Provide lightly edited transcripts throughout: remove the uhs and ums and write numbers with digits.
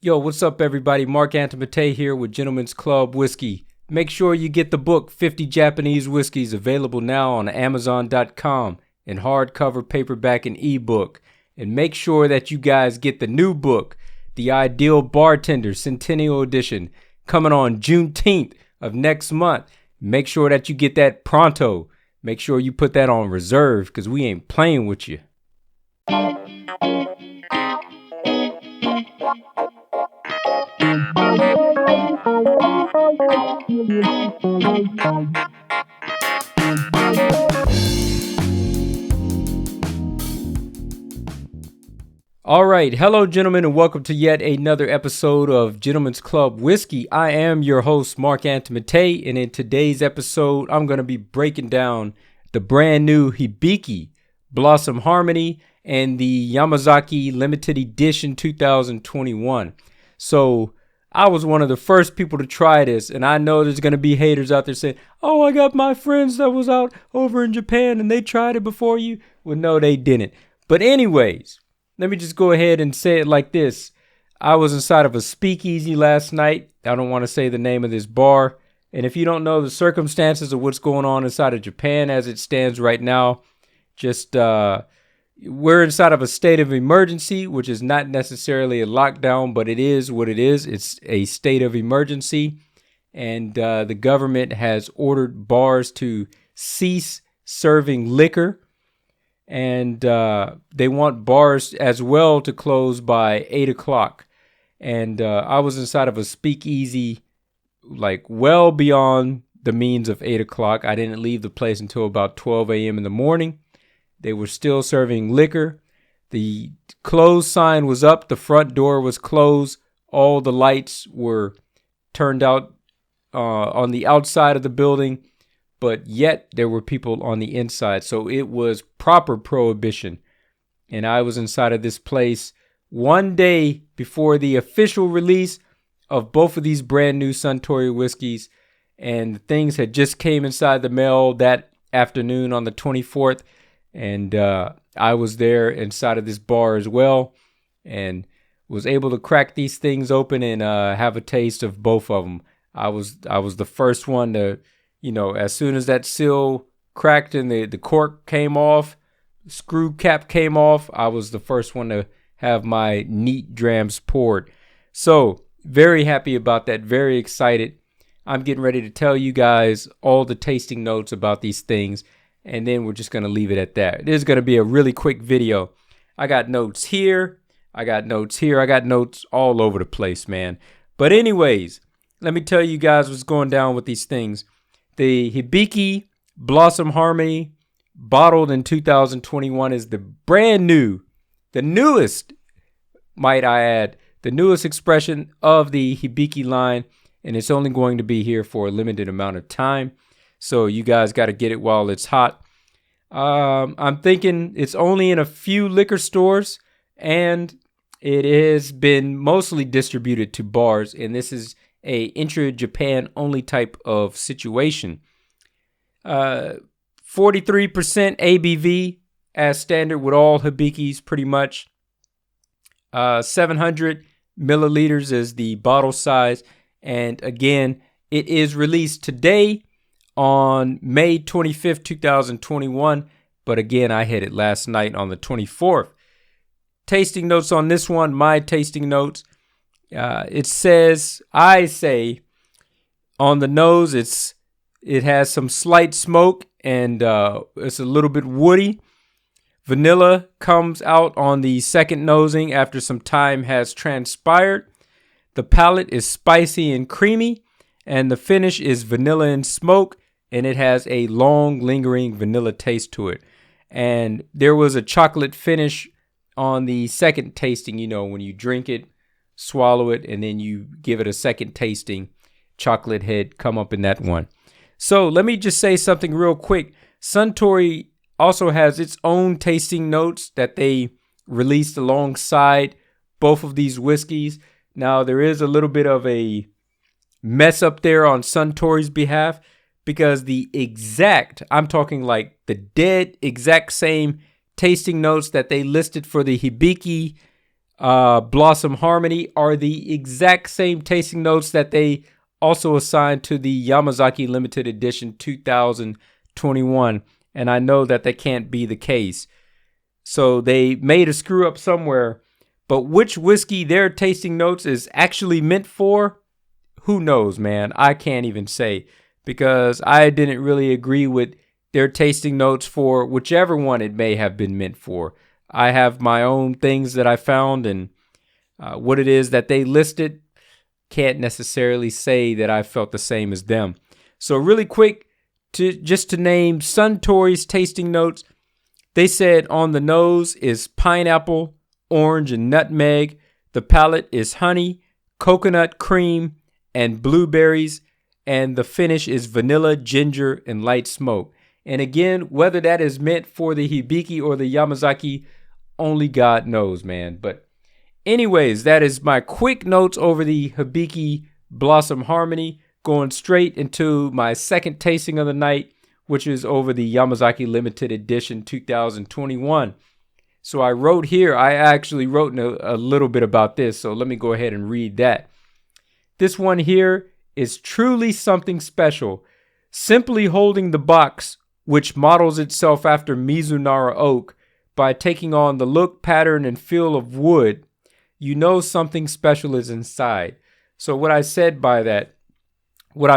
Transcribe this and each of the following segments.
Yo, what's up, everybody? Mark Antimate here with Gentlemen's Club Whiskey. Make sure you get the book 50 Japanese Whiskies, available now on Amazon.com in hardcover, paperback, and ebook. And make sure that you guys get the new book, The Ideal Bartender Centennial Edition, coming on Juneteenth of next month. Make sure that you get that pronto. Make sure you put that on reserve, because we ain't playing with you. All right, hello gentlemen, and welcome to yet another episode of Gentlemen's Club Whiskey. I am your host, Mark Antimate, and in today's episode, I'm going to be breaking down the brand new Hibiki Blossom Harmony and the Yamazaki Limited Edition 2021. So I was one of the first people to try this, and I know there's going to be haters out there saying, oh, I got my friends that was out over in Japan and they tried it before you. Well, no, they didn't. But anyways, let me just go ahead and say it like this. I was inside of a speakeasy last night. I don't want to say the name of this bar. And if you don't know the circumstances of what's going on inside of Japan as it stands right now, just we're inside of a state of emergency, which is not necessarily a lockdown, but it is what it is. It's a state of emergency. And the government has ordered bars to cease serving liquor. And they want bars as well to close by 8 o'clock. And I was inside of a speakeasy, like well beyond the means of 8 o'clock. I didn't leave the place until about 12 a.m. in the morning. They were still serving liquor. The close sign was up. The front door was closed. All the lights were turned out on the outside of the building. But yet there were people on the inside. So it was proper prohibition. And I was inside of this place one day before the official release of both of these brand new Suntory whiskeys. And things had just came inside the mail that afternoon on the 24th. And I was there inside of this bar as well. And was able to crack these things open and have a taste of both of them. I was the first one to... You know, as soon as that seal cracked and the cork came off, screw cap came off, I was the first one to have my neat drams poured. So, very happy about that, very excited. I'm getting ready to tell you guys all the tasting notes about these things, and then we're just going to leave it at that. This is going to be a really quick video. I got notes here, I got notes here, I got notes all over the place, man. But anyways, let me tell you guys what's going down with these things. The Hibiki Blossom Harmony, bottled in 2021, is the brand new, the newest, might I add, the newest expression of the Hibiki line, and it's only going to be here for a limited amount of time. So you guys got to get it while it's hot. I'm thinking it's only in a few liquor stores, and it has been mostly distributed to bars, and this is a intra-Japan only type of situation. 43% ABV as standard with all Hibikis pretty much. 700 milliliters is the bottle size. And again, it is released today on May 25th, 2021. But again, I had it last night on the 24th. Tasting notes on this one, my tasting notes. It says, I say, on the nose, it has some slight smoke and it's a little bit woody. Vanilla comes out on the second nosing after some time has transpired. The palate is spicy and creamy, and the finish is vanilla and smoke, and it has a long, lingering vanilla taste to it. And there was a chocolate finish on the second tasting, you know, when you drink it, swallow it, and then you give it a second tasting, chocolate head come up in that one. So let me just say something real quick. Suntory also has its own tasting notes that they released alongside both of these whiskeys. Now there is a little bit of a mess up there on Suntory's behalf, because the exact, I'm talking like the dead exact same tasting notes that they listed for the Hibiki Blossom Harmony are the exact same tasting notes that they also assigned to the Yamazaki Limited Edition 2021. And I know that can't be the case. So they made a screw up somewhere. But which whiskey their tasting notes is actually meant for, who knows, man? I can't even say, because I didn't really agree with their tasting notes for whichever one it may have been meant for. I have my own things that I found, and what it is that they listed, can't necessarily say that I felt the same as them. So really quick, just to name Suntory's tasting notes, they said on the nose is pineapple, orange, and nutmeg. The palate is honey, coconut cream, and blueberries. And the finish is vanilla, ginger, and light smoke. And again, whether that is meant for the Hibiki or the Yamazaki, only God knows, man. But anyways, that is my quick notes over the Hibiki Blossom Harmony. Going straight into my second tasting of the night, which is over the Yamazaki Limited Edition 2021. So I actually wrote a little bit about this. So let me go ahead and read that. This one here is truly something special. Simply holding the box, which models itself after Mizunara oak, by taking on the look, pattern, and feel of wood, you know something special is inside. So what I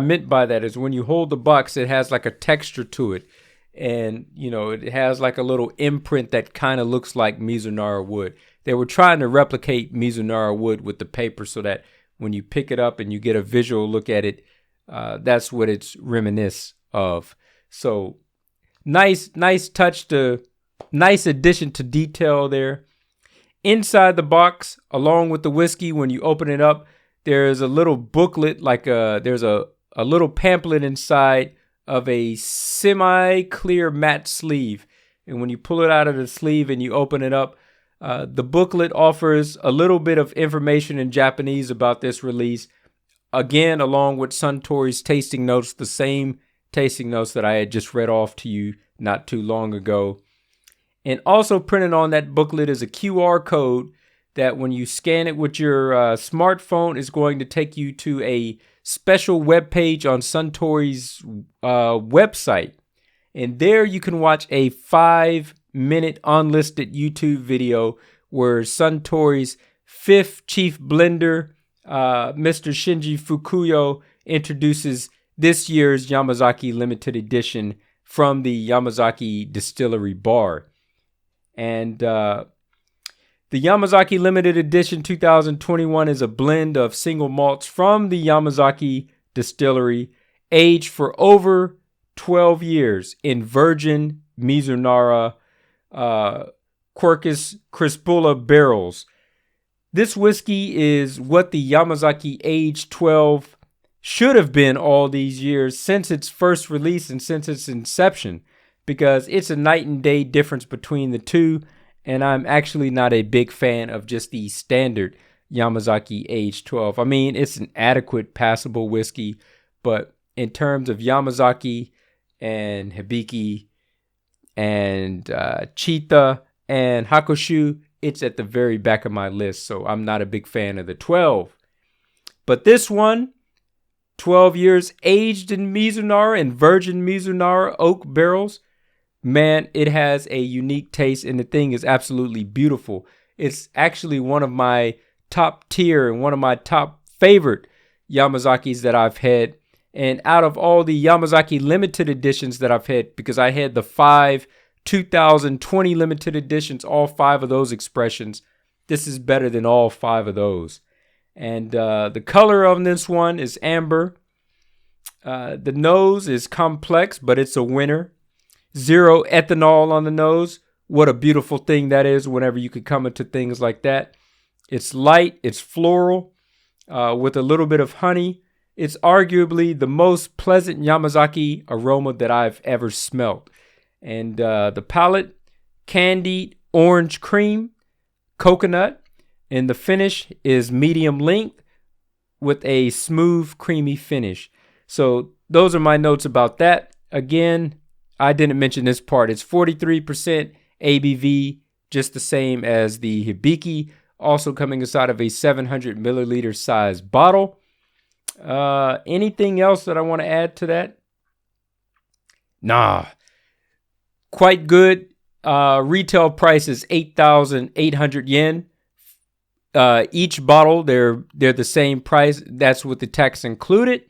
meant by that is when you hold the box, it has like a texture to it. And, it has like a little imprint that kind of looks like Mizunara wood. They were trying to replicate Mizunara wood with the paper so that when you pick it up and you get a visual look at it, that's what it's reminiscent of. So nice addition to detail there. Inside the box, along with the whiskey, when you open it up, there's a little booklet, there's a little pamphlet inside of a semi-clear matte sleeve. And when you pull it out of the sleeve and you open it up, the booklet offers a little bit of information in Japanese about this release. Again, along with Suntory's tasting notes, the same tasting notes that I had just read off to you not too long ago. And also printed on that booklet is a QR code that when you scan it with your smartphone is going to take you to a special web page on Suntory's website. And there you can watch a 5-minute unlisted YouTube video where Suntory's fifth chief blender, Mr. Shinji Fukuyo, introduces this year's Yamazaki limited edition from the Yamazaki Distillery bar. And the Yamazaki Limited Edition 2021 is a blend of single malts from the Yamazaki Distillery, aged for over 12 years in virgin Mizunara Quercus crispula barrels. This whiskey is what the Yamazaki Age 12 should have been all these years since its first release and since its inception, because it's a night and day difference between the two, and I'm actually not a big fan of just the standard Yamazaki Age 12. I mean, it's an adequate, passable whiskey, but in terms of Yamazaki and Hibiki and Chita and Hakushu, it's at the very back of my list, so I'm not a big fan of the 12. But this one, 12 years aged in Mizunara and virgin Mizunara oak barrels, man, it has a unique taste, and the thing is absolutely beautiful. It's actually one of my top tier and one of my top favorite Yamazakis that I've had. And out of all the Yamazaki limited editions that I've had, because I had the 5 2020 limited editions, all 5 of those expressions, this is better than all 5 of those. And the color of this one is amber. The nose is complex, but it's a winner. 0 ethanol on the nose. What a beautiful thing that is whenever you could come into things like that. It's light, it's floral, with a little bit of honey. It's arguably the most pleasant Yamazaki aroma that I've ever smelt. And the palate, candied orange cream, coconut, and the finish is medium length with a smooth, creamy finish. So those are my notes about that. Again, I didn't mention this part. It's 43% ABV, just the same as the Hibiki, also coming inside of a 700 milliliter size bottle. Anything else that I want to add to that? Nah. Quite good. Retail price is 8,800 yen. Each bottle, they're the same price. That's with the tax included.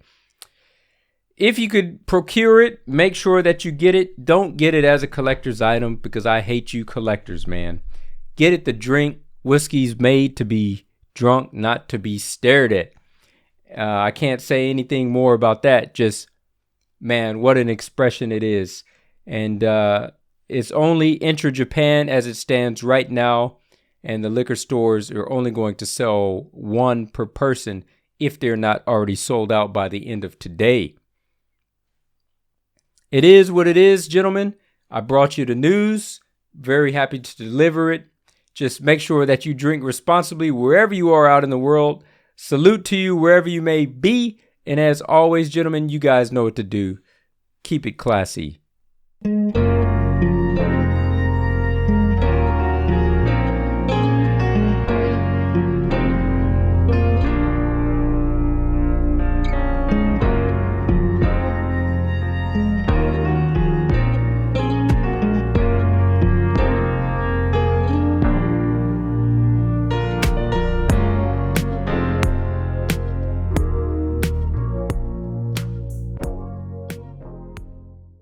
If you could procure it, make sure that you get it. Don't get it as a collector's item, because I hate you collectors, man. Get it to drink. Whiskey's made to be drunk, not to be stared at. I can't say anything more about that. Just, man, what an expression it is. And it's only intra-Japan as it stands right now. And the liquor stores are only going to sell one per person if they're not already sold out by the end of today. It is what it is, gentlemen. I brought you the news. Very happy to deliver it. Just make sure that you drink responsibly wherever you are out in the world. Salute to you wherever you may be. And as always, gentlemen, you guys know what to do. Keep it classy.